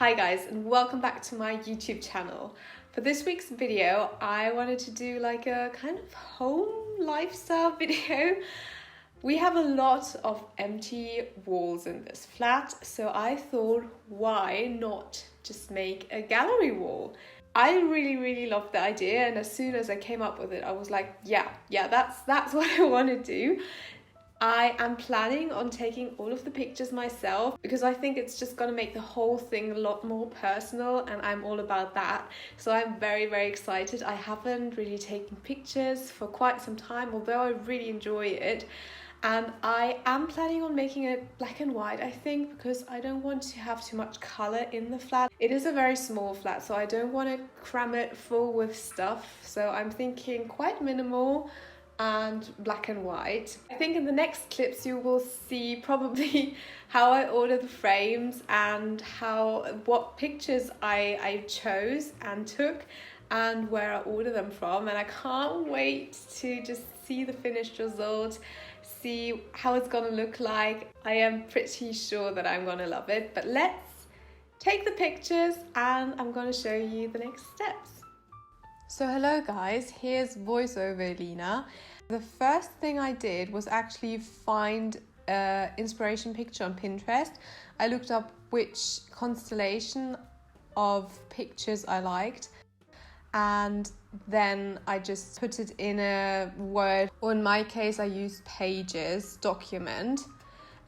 Hi guys, and welcome back to my YouTube channel. For this week's video, I wanted to do like a kind of home lifestyle video. We have a lot of empty walls in this flat, so I thought, why not just make a gallery wall? I really loved the idea, and as soon as I came up with it, I was like, yeah, that's what I want to do. I am planning on taking all of the pictures myself because I think it's just going to make the whole thing a lot more personal, and I'm all about that. So I'm very excited. I haven't really taken pictures for quite some time, although I really enjoy it. And I am planning on making it black and white, I think, because I don't want to have too much color in the flat. It is a very small flat, so I don't want to cram it full with stuff. So I'm thinking quite minimal and black and white. I think in the next clips you will see probably how I order the frames and what pictures I chose and took and where I order them from, and I can't wait to just see the finished result, see how it's gonna look like. I am pretty sure that I'm gonna love it, but let's take the pictures and I'm gonna show you the next steps. So hello guys, here's voiceover Elina. The first thing I did was actually find an inspiration picture on Pinterest. I looked up which constellation of pictures I liked, and then I just put it in a Word, or in my case I used Pages document.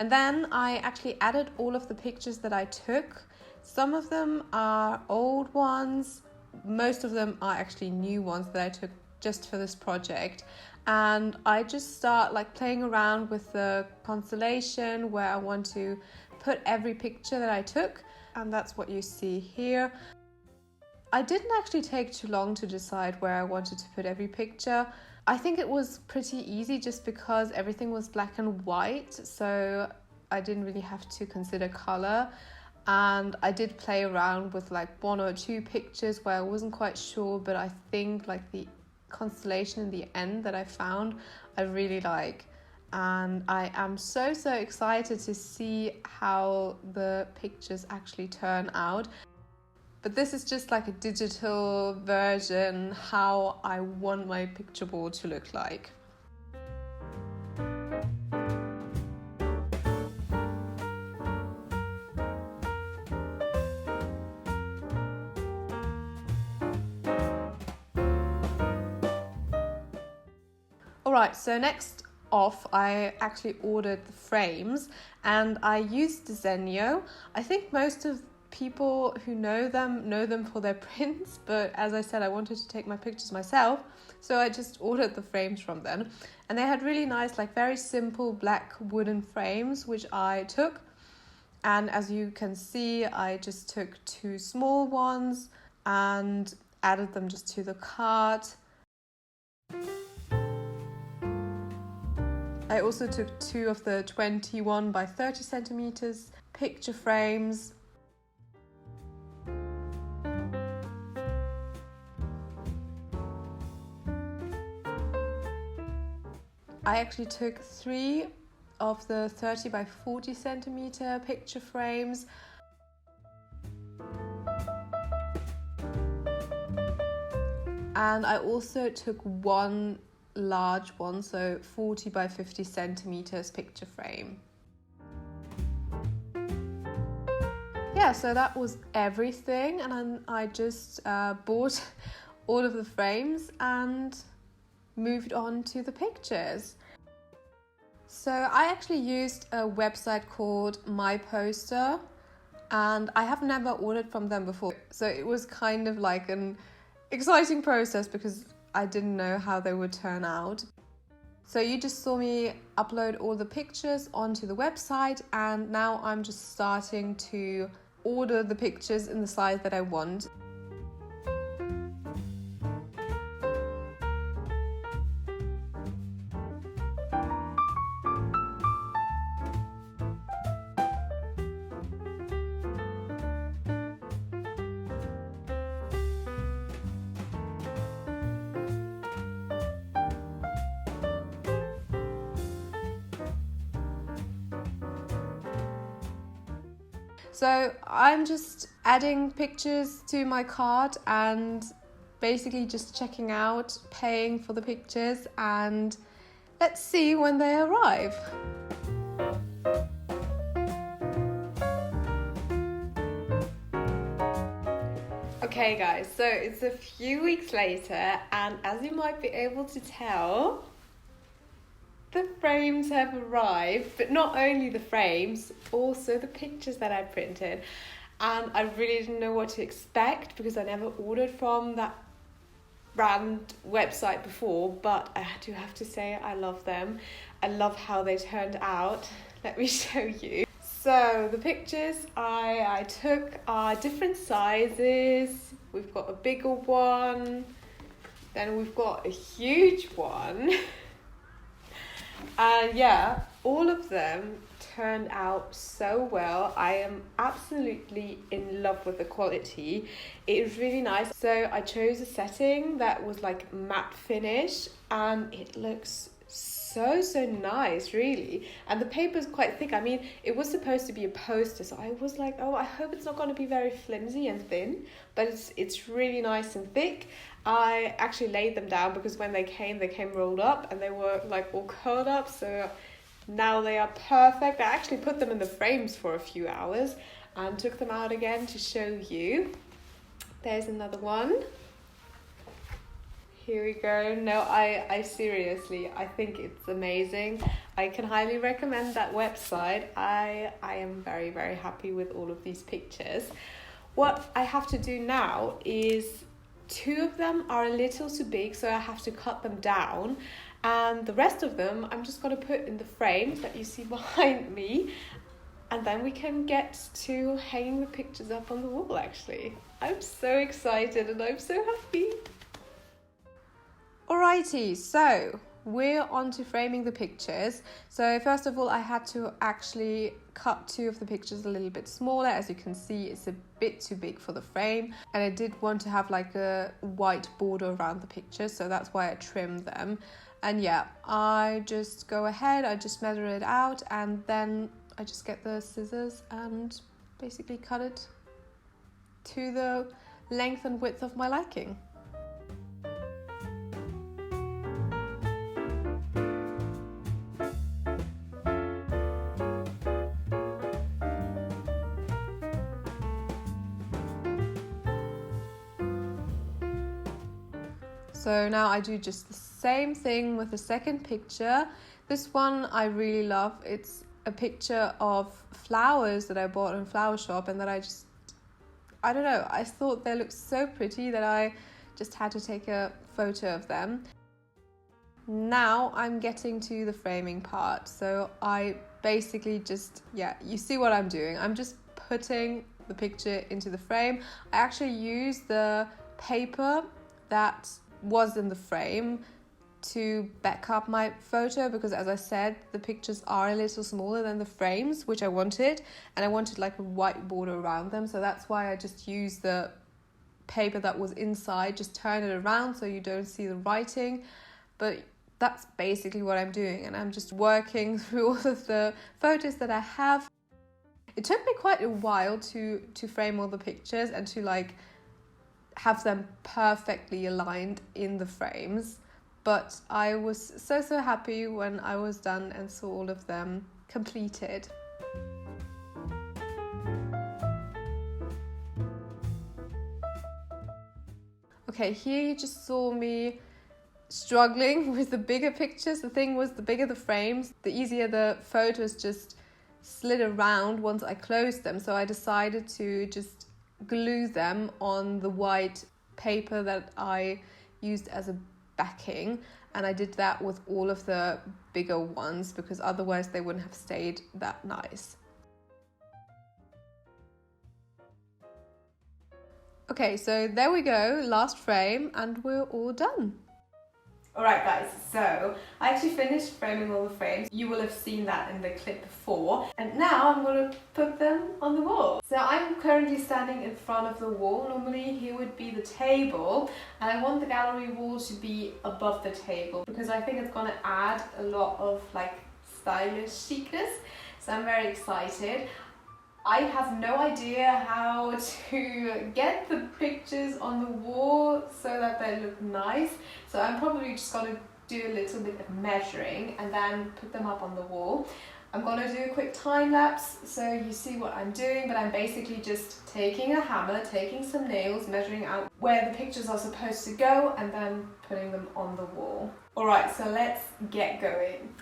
And then I actually added all of the pictures that I took. Some of them are old ones, most of them are actually new ones that I took just for this project. And I just start like playing around with the constellation where I want to put every picture that I took, and that's what you see here. I didn't actually take too long to decide where I wanted to put every picture. I think it was pretty easy just because everything was black and white, so I didn't really have to consider color. And I did play around with like one or two pictures where I wasn't quite sure, but I think like the constellation in the end that I found I really like, and I am so excited to see how the pictures actually turn out. But this is just like a digital version how I want my picture board to look like. Alright, so next off I actually ordered the frames and I used Zenio. I think most of people who know them for their prints, but as I said, I wanted to take my pictures myself, so I just ordered the frames from them. And they had really nice, like very simple black wooden frames, which I took. And as you can see, I just took two small ones and added them just to the cart. I also took two of the 21 by 30 centimeters picture frames. I actually took three of the 30 by 40 centimeter picture frames. And I also took one large one, so 40 by 50 centimeters picture frame. Yeah, so that was everything, and then I just bought all of the frames and moved on to the pictures. So I actually used a website called My Poster, and I have never ordered from them before, so it was kind of like an exciting process because I didn't know how they would turn out. So you just saw me upload all the pictures onto the website, and now I'm just starting to order the pictures in the size that I want. So I'm just adding pictures to my cart and basically just checking out, paying for the pictures, and let's see when they arrive. Okay guys, so it's a few weeks later, and as you might be able to tell, the frames have arrived, but not only the frames, also the pictures that I printed. And I really didn't know what to expect because I never ordered from that brand website before, but I do have to say I love them. I love how they turned out. Let me show you. So the pictures I took are different sizes. We've got a bigger one, then we've got a huge one. And yeah, all of them turned out so well. I am absolutely in love with the quality. It is really nice. So I chose a setting that was like matte finish, and it looks so nice, really. And the paper is quite thick. I mean, it was supposed to be a poster, so I was like, oh, I hope it's not going to be very flimsy and thin, but it's really nice and thick. I actually laid them down because when they came rolled up, and they were like all curled up, so now they are perfect. I actually put them in the frames for a few hours and took them out again to show you. There's another one. Here we go. No, I seriously, I think it's amazing. I can highly recommend that website. I am very happy with all of these pictures. What I have to do now is, two of them are a little too big, so I have to cut them down. And the rest of them, I'm just going to put in the frames that you see behind me. And then we can get to hanging the pictures up on the wall, actually. I'm so excited and I'm so happy. Alrighty, so we're on to framing the pictures. So first of all, I had to actually cut two of the pictures a little bit smaller. As you can see, it's a bit too big for the frame, and I did want to have like a white border around the pictures, so that's why I trimmed them. And yeah, I just go ahead, I just measure it out, and then I just get the scissors and basically cut it to the length and width of my liking. So now I do just the same thing with the second picture. This one I really love. It's a picture of flowers that I bought in a flower shop, and that I don't know, I thought they looked so pretty that I just had to take a photo of them. Now I'm getting to the framing part. So I basically just, yeah, you see what I'm doing. I'm just putting the picture into the frame. I actually use the paper that was in the frame to back up my photo, because as I said, the pictures are a little smaller than the frames, which I wanted, and I wanted like a white border around them, so that's why I just used the paper that was inside, just turn it around so you don't see the writing. But that's basically what I'm doing, and I'm just working through all of the photos that I have. It took me quite a while to frame all the pictures and to like have them perfectly aligned in the frames, but I was so happy when I was done and saw all of them completed. Okay, here you just saw me struggling with the bigger pictures. The thing was, the bigger the frames, the easier the photos just slid around once I closed them, so I decided to just glue them on the white paper that I used as a backing, and I did that with all of the bigger ones because otherwise they wouldn't have stayed that nice. Okay, so there we go, last frame, and we're all done. Alright guys, so I actually finished framing all the frames. You will have seen that in the clip before. And now I'm going to put them on the wall. So I'm currently standing in front of the wall. Normally here would be the table. And I want the gallery wall to be above the table because I think it's going to add a lot of like stylish chicness. So I'm very excited. I have no idea how to get the pictures on the wall so that they look nice. So I'm probably just gonna do a little bit of measuring and then put them up on the wall. I'm gonna do a quick time lapse so you see what I'm doing, but I'm basically just taking a hammer, taking some nails, measuring out where the pictures are supposed to go and then putting them on the wall. Alright, so let's get going.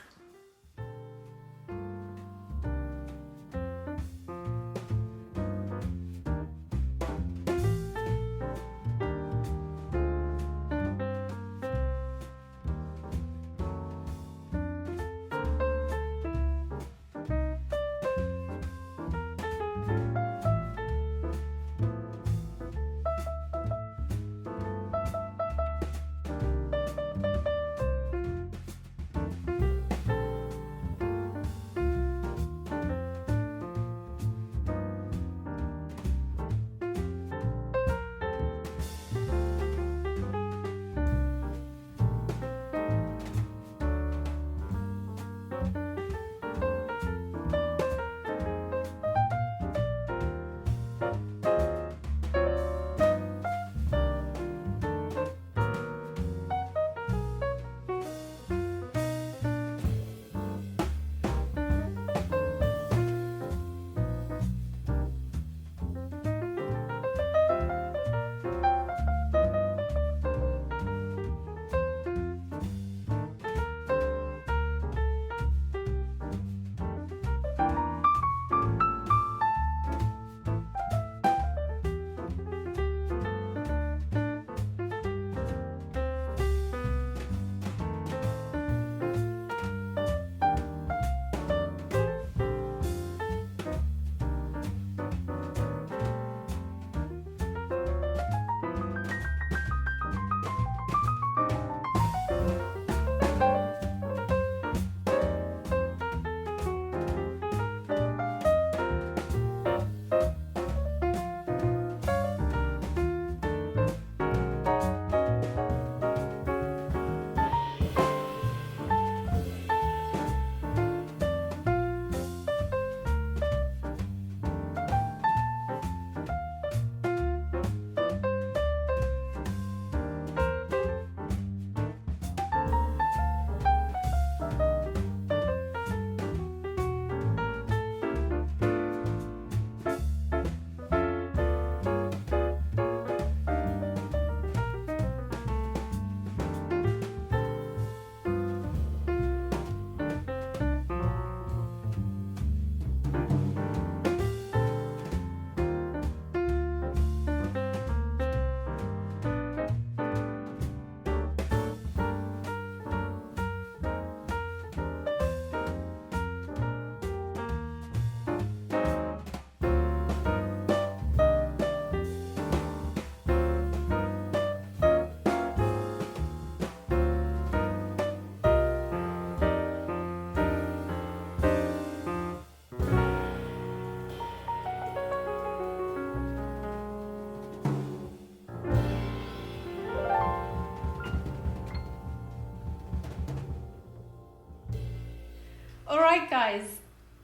Alright guys,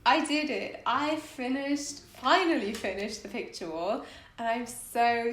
I did it. I finally finished the picture wall, and I'm so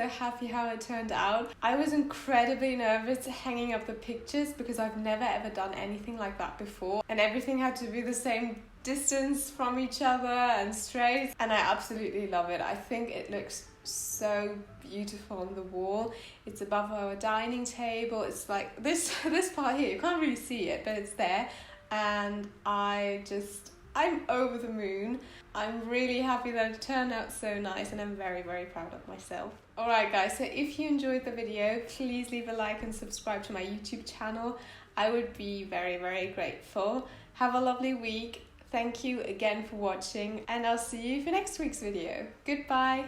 happy how it turned out. I was incredibly nervous hanging up the pictures because I've never ever done anything like that before, and everything had to be the same distance from each other and straight, and I absolutely love it. I think it looks so beautiful on the wall. It's above our dining table. It's like this part here, you can't really see it, but it's there. And I'm over the moon. I'm really happy that it turned out so nice, and I'm very proud of myself. Alright guys, so if you enjoyed the video, please leave a like and subscribe to my YouTube channel. I would be very grateful. Have a lovely week. Thank you again for watching, and I'll see you for next week's video. Goodbye.